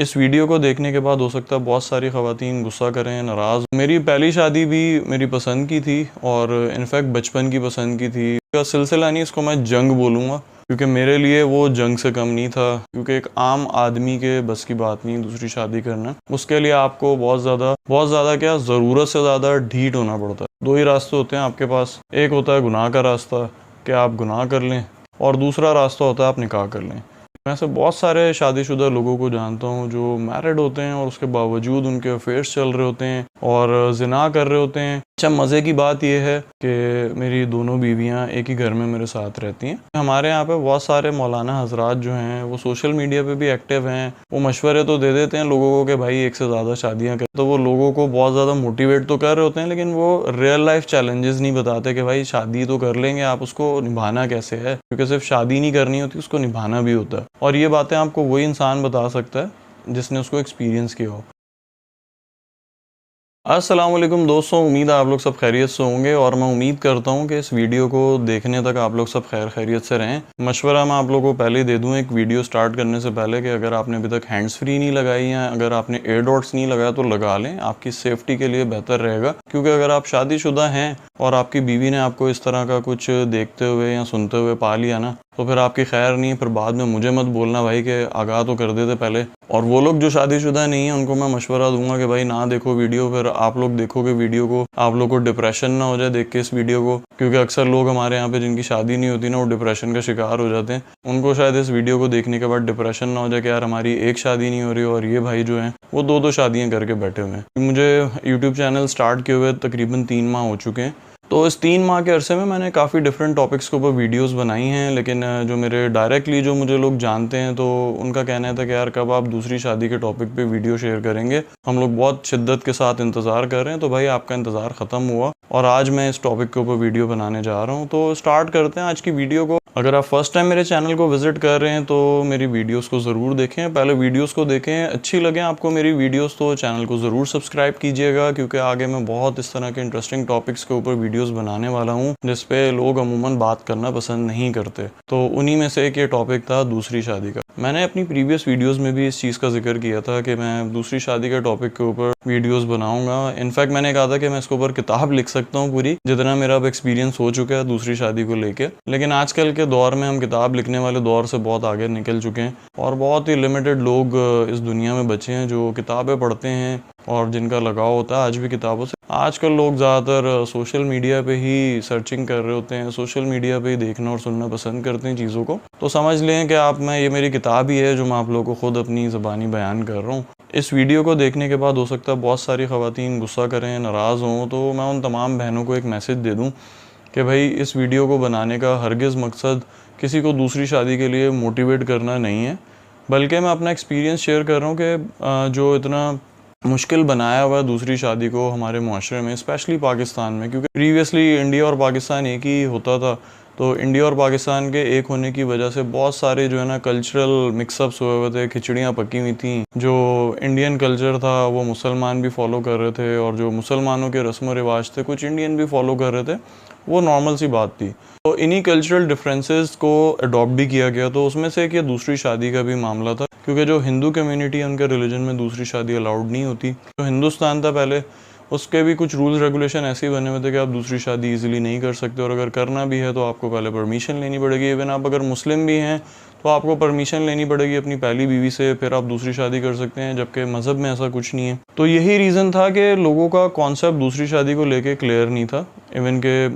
इस वीडियो को देखने के बाद हो सकता है बहुत सारी ख़वातीन गुस्सा करें, नाराज़। मेरी पहली शादी भी मेरी पसंद की थी और इनफैक्ट बचपन की पसंद की थी। इसका सिलसिला नहीं, इसको मैं जंग बोलूँगा, क्योंकि मेरे लिए वो जंग से कम नहीं था। क्योंकि एक आम आदमी के बस की बात नहीं दूसरी शादी करना। उसके लिए आपको बहुत ज़्यादा क्या, ज़रूरत से ज़्यादा ढीठ होना पड़ता है। दो ही रास्ते होते हैं आपके पास। एक होता है गुनाह का रास्ता कि आप गुनाह कर लें, और दूसरा रास्ता होता है आप निकाह कर लें। मैं ऐसे बहुत सारे शादीशुदा लोगों को जानता हूँ जो मैरिड होते हैं और उसके बावजूद उनके अफेयर्स चल रहे होते हैं और जिना कर रहे होते हैं। अच्छा, मज़े की बात यह है कि मेरी दोनों बीवियाँ एक ही घर में मेरे साथ रहती हैं। हमारे यहाँ पे बहुत सारे मौलाना हजरात जो हैं वो सोशल मीडिया पे भी एक्टिव हैं। वो मशवरे तो दे देते हैं लोगों को कि भाई एक से ज़्यादा शादियाँ कर, तो वो लोगों को बहुत ज़्यादा मोटिवेट तो कर रहे होते हैं, लेकिन वो रियल लाइफ चैलेंजेस नहीं बताते कि भाई शादी तो कर लेंगे, आप उसको निभाना कैसे है। क्योंकि सिर्फ शादी नहीं करनी होती, उसको निभाना भी होता है। और ये बातें आपको वही इंसान बता सकता है जिसने उसको एक्सपीरियंस किया हो। अस्सलाम वालेकुम दोस्तों, उम्मीद है आप लोग सब खैरियत से होंगे और मैं उम्मीद करता हूं कि इस वीडियो को देखने तक आप लोग सब खैरियत से रहें। मशवरा मैं आप लोगों को पहले ही दे दूं एक वीडियो स्टार्ट करने से पहले कि अगर आपने अभी तक हैंड्स फ्री नहीं लगाई या अगर आपने एयर डॉट्स नहीं लगाया तो लगा लें, आपकी सेफ्टी के लिए बेहतर रहेगा। क्योंकि अगर आप शादीशुदा हैं और आपकी बीवी ने आपको इस तरह का कुछ देखते हुए या सुनते हुए पा लिया ना, तो फिर आपकी खैर नहीं। फिर बाद में मुझे मत बोलना भाई कि आगाह तो कर देते पहले। और वो लोग जो शादीशुदा नहीं है उनको मैं मशवरा दूंगा कि भाई ना देखो वीडियो, फिर आप लोग देखोगे वीडियो को, आप लोग को डिप्रेशन ना हो जाए देख के इस वीडियो को। क्योंकि अक्सर लोग हमारे यहाँ पे जिनकी शादी नहीं होती ना, वो डिप्रेशन का शिकार हो जाते हैं। उनको शायद इस वीडियो को देखने के बाद डिप्रेशन ना हो जाए कि यार हमारी एक शादी नहीं हो रही और ये भाई जो हैं वो दो शादियाँ करके बैठे हुए हैं। मुझे यूट्यूब चैनल स्टार्ट किए हुए तकरीबन 3 माह हो चुके हैं। तो इस 3 माह के अरसे में मैंने काफ़ी डिफरेंट टॉपिक्स के ऊपर वीडियोस बनाई हैं, लेकिन जो मेरे डायरेक्टली जो मुझे लोग जानते हैं तो उनका कहना था कि यार कब आप दूसरी शादी के टॉपिक पे वीडियो शेयर करेंगे, हम लोग बहुत शिद्दत के साथ इंतज़ार कर रहे हैं। तो भाई आपका इंतज़ार ख़त्म हुआ और आज मैं इस टॉपिक के ऊपर वीडियो बनाने जा रहा हूँ। तो स्टार्ट करते हैं आज की वीडियो को। अगर आप फर्स्ट टाइम मेरे चैनल को विजिट कर रहे हैं तो मेरी वीडियोस को ज़रूर देखें, पहले वीडियोस को देखें। अच्छी लगे आपको मेरी वीडियोस तो चैनल को ज़रूर सब्सक्राइब कीजिएगा, क्योंकि आगे मैं बहुत इस तरह के इंटरेस्टिंग टॉपिक्स के ऊपर वीडियोस बनाने वाला हूँ जिस पे लोग अमूमन बात करना पसंद नहीं करते। तो उन्हीं में से एक ये टॉपिक था दूसरी शादी का। मैंने अपनी प्रीवियस वीडियोस में भी इस चीज़ का जिक्र किया था कि मैं दूसरी शादी के टॉपिक के ऊपर वीडियोस बनाऊंगा। इनफैक्ट मैंने कहा था कि मैं इसके ऊपर किताब लिख सकता हूँ पूरी, जितना मेरा अब एक्सपीरियंस हो चुका है दूसरी शादी को लेके। लेकिन आजकल के दौर में हम किताब लिखने वाले दौर से बहुत आगे निकल चुके हैं और बहुत ही लिमिटेड लोग इस दुनिया में बचे हैं जो किताबें पढ़ते हैं और जिनका लगाव होता है आज भी किताबों से। आजकल लोग ज़्यादातर सोशल मीडिया पे ही सर्चिंग कर रहे होते हैं, सोशल मीडिया पे ही देखना और सुनना पसंद करते हैं चीज़ों को। तो समझ लें कि ये मेरी किताब ही है जो मैं आप लोगों को खुद अपनी ज़बानी बयान कर रहा हूँ। इस वीडियो को देखने के बाद हो सकता है बहुत सारी ख़वातीन गुस्सा करें, नाराज़ हों, तो मैं उन तमाम बहनों को एक मैसेज दे दूँ कि भाई इस वीडियो को बनाने का हरगिज़ मकसद किसी को दूसरी शादी के लिए मोटिवेट करना नहीं है, बल्कि मैं अपना एक्सपीरियंस शेयर कर रहा हूँ कि जो इतना मुश्किल बनाया हुआ है दूसरी शादी को हमारे मुआशरे में, स्पेशली पाकिस्तान में। क्योंकि प्रीवियसली इंडिया और पाकिस्तान एक ही होता था, तो इंडिया और पाकिस्तान के एक होने की वजह से बहुत सारे जो है ना कल्चरल मिक्सअप्स हुए हुए थे, खिचड़ियाँ पकी हुई थी। जो इंडियन कल्चर था वो मुसलमान भी फॉलो कर रहे थे और जो मुसलमानों के रस्म व रिवाज थे कुछ इंडियन भी फॉलो कर रहे थे, वो नॉर्मल सी बात थी। तो इन्हीं कल्चरल डिफरेंसेस को अडॉप्ट भी किया गया। तो उसमें से एक ये दूसरी शादी का भी मामला था, क्योंकि जो हिंदू कम्युनिटी है उनके रिलीजन में दूसरी शादी अलाउड नहीं होती। जो हिंदुस्तान था पहले, उसके भी कुछ रूल्स रेगुलेशन ऐसे ही बने हुए थे कि आप दूसरी शादी इजीली नहीं कर सकते, और अगर करना भी है तो आपको पहले परमिशन लेनी पड़ेगी। इवन आप अगर मुस्लिम भी हैं तो आपको परमिशन लेनी पड़ेगी अपनी पहली बीवी से, फिर आप दूसरी शादी कर सकते हैं, जबकि मज़हब में ऐसा कुछ नहीं है। तो यही रीज़न था कि लोगों का कॉन्सेप्ट दूसरी शादी को लेके क्लियर नहीं था। इवन के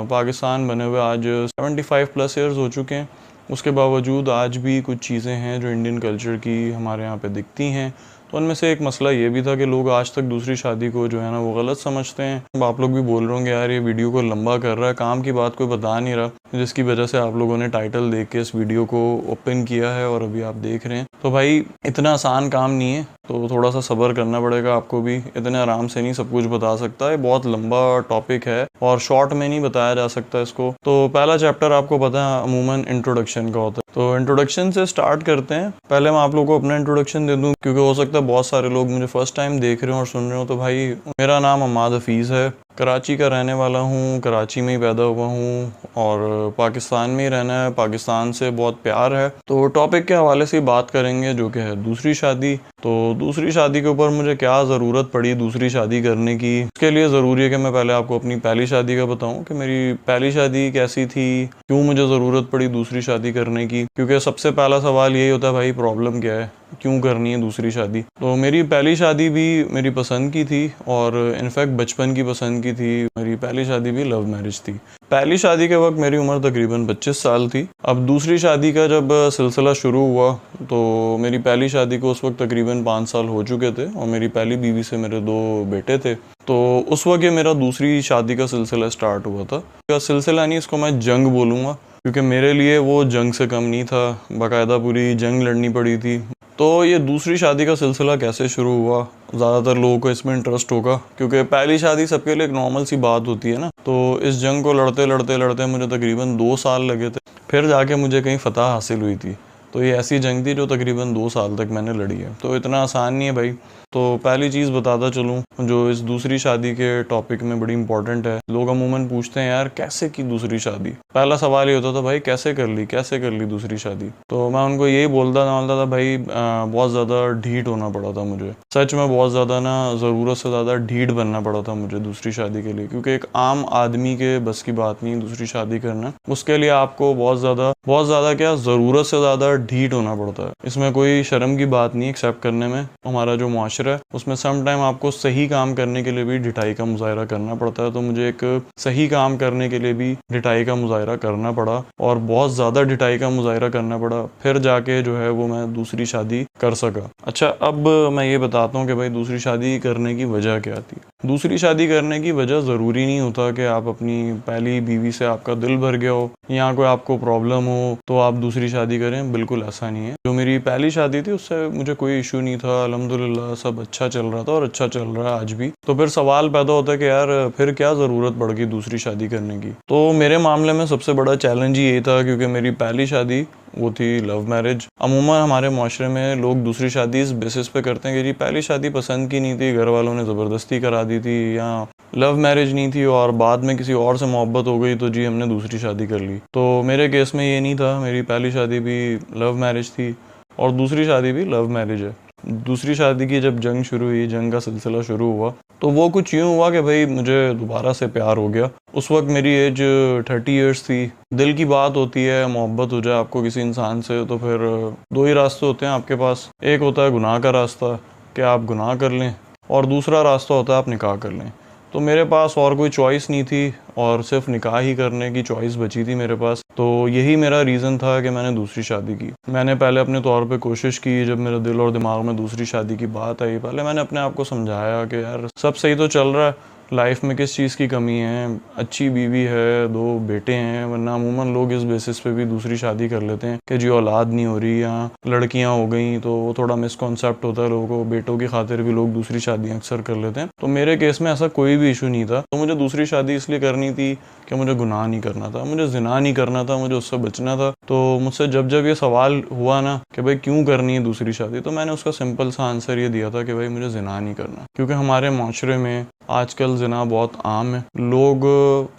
पाकिस्तान बने हुए आज 75+ ईयर्स हो चुके हैं, उसके बावजूद आज भी कुछ चीज़ें हैं जो इंडियन कल्चर की हमारे यहाँ पे दिखती हैं। तो उनमें से एक मसला ये भी था कि लोग आज तक दूसरी शादी को जो है ना वो गलत समझते हैं। अब आप लोग भी बोल रहे होंगे यार ये वीडियो को लंबा कर रहा है, काम की बात कोई बता नहीं रहा, जिसकी वजह से आप लोगों ने टाइटल देख के इस वीडियो को ओपन किया है और अभी आप देख रहे हैं। तो भाई इतना आसान काम नहीं है, तो थोड़ा सा सब्र करना पड़ेगा आपको भी। इतने आराम से नहीं सब कुछ बता सकता है, बहुत लंबा टॉपिक है और शॉर्ट में नहीं बताया जा सकता इसको। तो पहला चैप्टर आपको पता है अमूमन इंट्रोडक्शन का होता है, तो इंट्रोडक्शन से स्टार्ट करते हैं। पहले मैं आप लोगों को अपना इंट्रोडक्शन दे दूं, क्योंकि हो सकता है बहुत सारे लोग मुझे फर्स्ट टाइम देख रहे हो और सुन रहे हो। तो भाई मेरा नाम अम्माद हफीज़ है कराची का रहने वाला हूँ, कराची में ही पैदा हुआ हूँ और पाकिस्तान में ही रहना है, पाकिस्तान से बहुत प्यार है। तो टॉपिक के हवाले से बात करेंगे जो कि है दूसरी शादी। तो दूसरी शादी के ऊपर मुझे क्या ज़रूरत पड़ी दूसरी शादी करने की, उसके लिए ज़रूरी है कि मैं पहले आपको अपनी पहली शादी का बताऊं कि मेरी पहली शादी कैसी थी, क्यों मुझे ज़रूरत पड़ी दूसरी शादी करने की। क्योंकि सबसे पहला सवाल यही होता है, भाई प्रॉब्लम क्या है, क्यों करनी है दूसरी शादी। तो मेरी पहली शादी भी मेरी पसंद की थी और इनफैक्ट बचपन की पसंद की थी। मेरी पहली शादी भी लव मैरिज थी। पहली शादी के वक्त मेरी उम्र तकरीबन 25 साल थी। अब दूसरी शादी का जब सिलसिला शुरू हुआ तो मेरी पहली शादी को उस वक्त तकरीबन 5 साल हो चुके थे और मेरी पहली बीवी से मेरे 2 बेटे थे। तो उस वक्त ये मेरा दूसरी शादी का सिलसिला स्टार्ट हुआ था। सिलसिला नहीं, इसको मैं जंग बोलूँगा, क्योंकि मेरे लिए वो जंग से कम नहीं था, बाकायदा पूरी जंग लड़नी पड़ी थी। तो ये दूसरी शादी का सिलसिला कैसे शुरू हुआ, ज़्यादातर लोगों को इसमें इंटरेस्ट होगा क्योंकि पहली शादी सबके लिए एक नॉर्मल सी बात होती है ना। तो इस जंग को लड़ते लड़ते लड़ते मुझे तकरीबन 2 साल लगे थे, फिर जाके मुझे कहीं फतह हासिल हुई थी। तो ये ऐसी जंग थी जो तकरीबन 2 साल तक मैंने लड़ी है। तो इतना आसान नहीं है भाई। तो पहली चीज़ बताता चलूँ जो इस दूसरी शादी के टॉपिक में बड़ी इंपॉर्टेंट है। लोग अमूमन पूछते हैं यार कैसे की दूसरी शादी। पहला सवाल ये होता था, भाई कैसे कर ली दूसरी शादी। तो मैं उनको यही बोलता था भाई बहुत ज़्यादा ढीठ होना पड़ा था मुझे, सच में बहुत ज़्यादा ना, ज़रूरत से ज़्यादा ढीठ बनना पड़ा था मुझे दूसरी शादी के लिए। क्योंकि एक आम आदमी के बस की बात नहीं दूसरी शादी करना, उसके लिए आपको बहुत ज़्यादा क्या, ज़रूरत से ज़्यादा ढीठ होना पड़ता है। इसमें कोई शर्म की बात नहीं एक्सेप्ट करने में। हमारा जो मुआशरा है उसमें सम टाइम आपको सही काम करने के लिए भी ढिठाई का मुजाहरा करना पड़ता है। तो मुझे एक सही काम करने के लिए भी ढिठाई का मुजाहरा करना पड़ा और बहुत ज़्यादा ढिठाई का मुजाहरा करना पड़ा, फिर जाके जो है वो मैं दूसरी शादी कर सका। अच्छा, अब मैं ये बताता हूँ कि भाई दूसरी शादी करने की वजह क्या थी। दूसरी शादी करने की वजह ज़रूरी नहीं होता कि आप अपनी पहली बीवी से आपका दिल भर गया हो या कोई आपको प्रॉब्लम हो तो आप दूसरी शादी करें, बिल्कुल ऐसा नहीं है। जो मेरी पहली शादी थी उससे मुझे कोई इशू नहीं था, अल्हम्दुलिल्लाह सब अच्छा चल रहा था और अच्छा चल रहा है आज भी। तो फिर सवाल पैदा होता है कि यार फिर क्या ज़रूरत पड़ गई दूसरी शादी करने की। तो मेरे मामले में सबसे बड़ा चैलेंज ही ये था क्योंकि मेरी पहली शादी वो थी लव मैरिज। अमूमन हमारे माशरे में लोग दूसरी शादी इस बेसिस पे करते हैं कि जी पहली शादी पसंद की नहीं थी, घर वालों ने ज़बरदस्ती करा दी थी, या लव मैरिज नहीं थी और बाद में किसी और से मोहब्बत हो गई तो जी हमने दूसरी शादी कर ली। तो मेरे केस में ये नहीं था, मेरी पहली शादी भी लव मैरिज थी और दूसरी शादी भी लव मैरिज है। दूसरी शादी की जब जंग शुरू हुई, जंग का सिलसिला शुरू हुआ, तो वो कुछ यूँ हुआ कि भाई मुझे दोबारा से प्यार हो गया। उस वक्त मेरी एज 30 ईयर्स थी। दिल की बात होती है, मोहब्बत हो जाए आपको किसी इंसान से तो फिर 2 ही रास्ते होते हैं आपके पास। एक होता है गुनाह का रास्ता कि आप गुनाह कर लें और दूसरा रास्ता होता है आप निकाह कर लें। तो मेरे पास और कोई चॉइस नहीं थी और सिर्फ निकाह ही करने की चॉइस बची थी मेरे पास। तो यही मेरा रीज़न था कि मैंने दूसरी शादी की। मैंने पहले अपने तौर पे कोशिश की, जब मेरे दिल और दिमाग में दूसरी शादी की बात आई, पहले मैंने अपने आप को समझाया कि यार सब सही तो चल रहा है, लाइफ में किस चीज़ की कमी है, अच्छी बीवी है, 2 बेटे हैं। वरना अमूमन लोग इस बेसिस पे भी दूसरी शादी कर लेते हैं कि जी औलाद नहीं हो रही या लड़कियां हो गई, तो वो थोड़ा मिसकॉन्सेप्ट होता है लोगों को, बेटों की खातिर भी लोग दूसरी शादियां अक्सर कर लेते हैं। तो मेरे केस में ऐसा कोई भी इशू नहीं था। तो मुझे दूसरी शादी इसलिए करनी थी कि मुझे गुनाह नहीं करना था, मुझे ज़िना नहीं करना था, मुझे उससे बचना था। तो मुझसे जब जब ये सवाल हुआ ना कि भाई क्यों करनी है दूसरी शादी, तो मैंने उसका सिंपल सा आंसर ये दिया था कि भाई मुझे ज़िना नहीं करना। क्योंकि हमारे माशरे में आजकल ज़िना बहुत आम है, लोग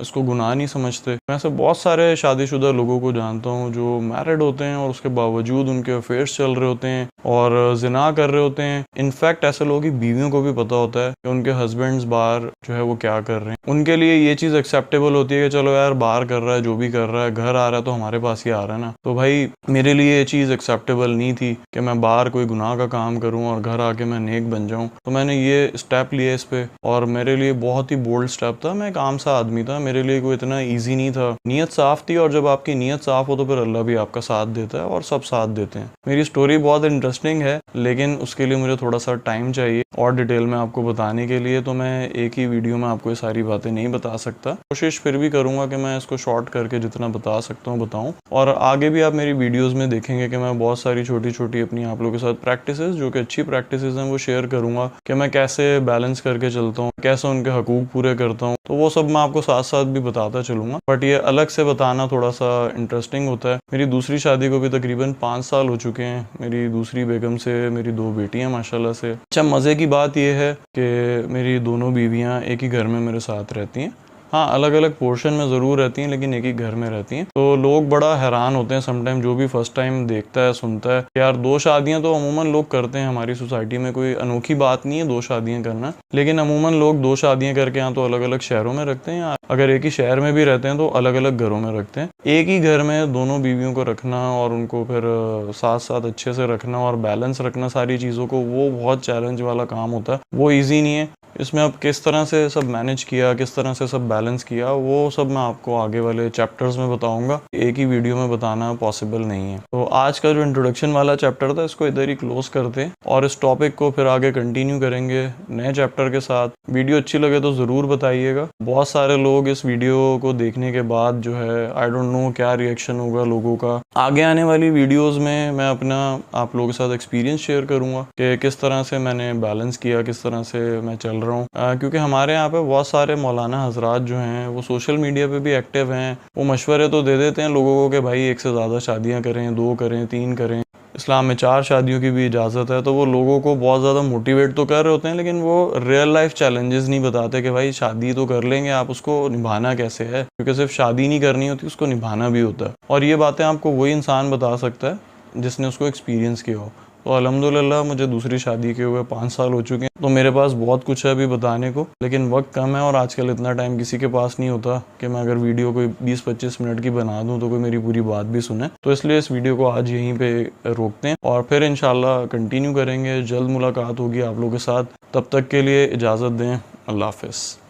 इसको गुनाह नहीं समझते। मैं ऐसे बहुत सारे शादीशुदा लोगों को जानता हूँ जो मैरिड होते हैं और उसके बावजूद उनके अफेयर्स चल रहे होते हैं और ज़िना कर रहे होते हैं। इनफैक्ट ऐसे लोगों की बीवियों को भी पता होता है कि उनके हस्बैंड्स बाहर जो है वो क्या कर रहे हैं। उनके लिए ये चीज़ एक्सेप्टेबल होती है कि चलो यार बाहर कर रहा है, जो भी कर रहा है, घर आ रहा है तो हमारे पास ही आ रहा है ना। तो भाई मेरे लिए ये चीज़ एक्सेप्टेबल नहीं थी कि मैं बाहर कोई गुनाह का काम करूँ और घर आके मैं नेक बन जाऊँ। तो मैंने ये स्टेप लिया इस पे और मेरे लिए बहुत ही बोल्ड स्टेप था। मैं एक आम सा आदमी था, मेरे लिए कोई इतना ईजी नहीं था। नीयत साफ थी और जब आपकी नीयत साफ हो तो फिर अल्लाह भी आपका साथ देता है और सब साथ देते हैं। मेरी स्टोरी बहुत इंटरेस्टिंग है लेकिन उसके लिए मुझे थोड़ा सा टाइम चाहिए और डिटेल में आपको बताने के लिए। तो मैं एक ही वीडियो में आपको ये सारी बातें नहीं बता सकता। कोशिश फिर भी करूंगा कि मैं इसको शॉर्ट करके जितना बता सकता हूँ बताऊँ। और आगे भी आप मेरी वीडियोज़ में देखेंगे कि मैं बहुत सारी छोटी छोटी अपनी आप लोगों के साथ प्रैक्टिसेस जो कि अच्छी प्रैक्टिसेस हैं वो शेयर करूँगा कि मैं कैसे बैलेंस करके चलता हूँ, कैसे उनके हकूक़ पूरे करता हूँ, तो वो सब मैं आपको साथ साथ भी बताता चलूँगा। बट ये अलग से बताना थोड़ा सा इंटरेस्टिंग होता है। मेरी दूसरी शादी को भी तकरीबन 5 साल हो चुके हैं। मेरी दूसरी बेगम से मेरी 2 बेटियाँ माशाल्लाह से। अच्छा, मज़े की बात ये है कि मेरी दोनों बीवियाँ एक ही घर में मेरे साथ रहती हैं। हाँ, अलग अलग पोर्शन में ज़रूर रहती हैं, लेकिन एक ही घर में रहती हैं। तो लोग बड़ा हैरान होते हैं समटाइम, जो भी फर्स्ट टाइम देखता है, सुनता है, यार 2 शादियां तो अमूमन लोग करते हैं हमारी सोसाइटी में, कोई अनोखी बात नहीं है 2 शादियां करना। लेकिन अमूमन लोग 2 शादियां करके या तो अलग अलग शहरों में रखते हैं, या अगर एक ही शहर में भी रहते हैं तो अलग अलग घरों में रखते हैं। एक ही घर में दोनों बीवियों को रखना और उनको फिर साथ साथ अच्छे से रखना और बैलेंस रखना सारी चीज़ों को, वो बहुत चैलेंज वाला काम होता है। वो ईजी नहीं है। इसमें अब किस तरह से सब मैनेज किया, किस तरह से सब बैलेंस किया, वो सब मैं आपको आगे वाले चैप्टर्स में बताऊंगा। एक ही वीडियो में बताना पॉसिबल नहीं है। तो आज का जो इंट्रोडक्शन वाला चैप्टर था, इसको इधर ही क्लोज करते हैं और इस टॉपिक को फिर आगे कंटिन्यू करेंगे नए चैप्टर के साथ। वीडियो अच्छी लगे तो ज़रूर बताइएगा। बहुत सारे लोग इस वीडियो को देखने के बाद जो है, आई डोंट नो क्या रिएक्शन होगा लोगों का। आगे आने वाली वीडियोज़ में मैं अपना आप लोगों के साथ एक्सपीरियंस शेयर करूँगा कि किस तरह से मैंने बैलेंस किया, किस तरह से मैं चल रहा हूँ। क्योंकि हमारे यहाँ पे बहुत सारे मौलाना हजरात जो हैं वो सोशल मीडिया पे भी एक्टिव हैं। वो मशवरे तो दे देते हैं लोगों को कि भाई 1 से ज़्यादा शादियाँ करें, 2 करें, 3 करें। इस्लाम में 4 शादियों की भी इजाज़त है। तो वो लोगों को बहुत ज़्यादा मोटिवेट तो कर रहे होते हैं, लेकिन वो रियल लाइफ चैलेंजेस नहीं बताते कि भाई शादी तो कर लेंगे, आप उसको निभाना कैसे है। क्योंकि सिर्फ शादी नहीं करनी होती, उसको निभाना भी होता है। और ये बातें आपको वही इंसान बता सकता है जिसने उसको एक्सपीरियंस किया हो। तो अल्हम्दुलिल्लाह मुझे दूसरी शादी के हुए 5 साल हो चुके हैं, तो मेरे पास बहुत कुछ है अभी बताने को, लेकिन वक्त कम है और आजकल इतना टाइम किसी के पास नहीं होता कि मैं अगर वीडियो कोई 20-25 मिनट की बना दूं तो कोई मेरी पूरी बात भी सुने। तो इसलिए इस वीडियो को आज यहीं पे रोकते हैं और फिर इंशाल्लाह कंटिन्यू करेंगे। जल्द मुलाकात होगी आप लोगों के साथ। तब तक के लिए इजाज़त दें। अल्लाह हाफ़िज़।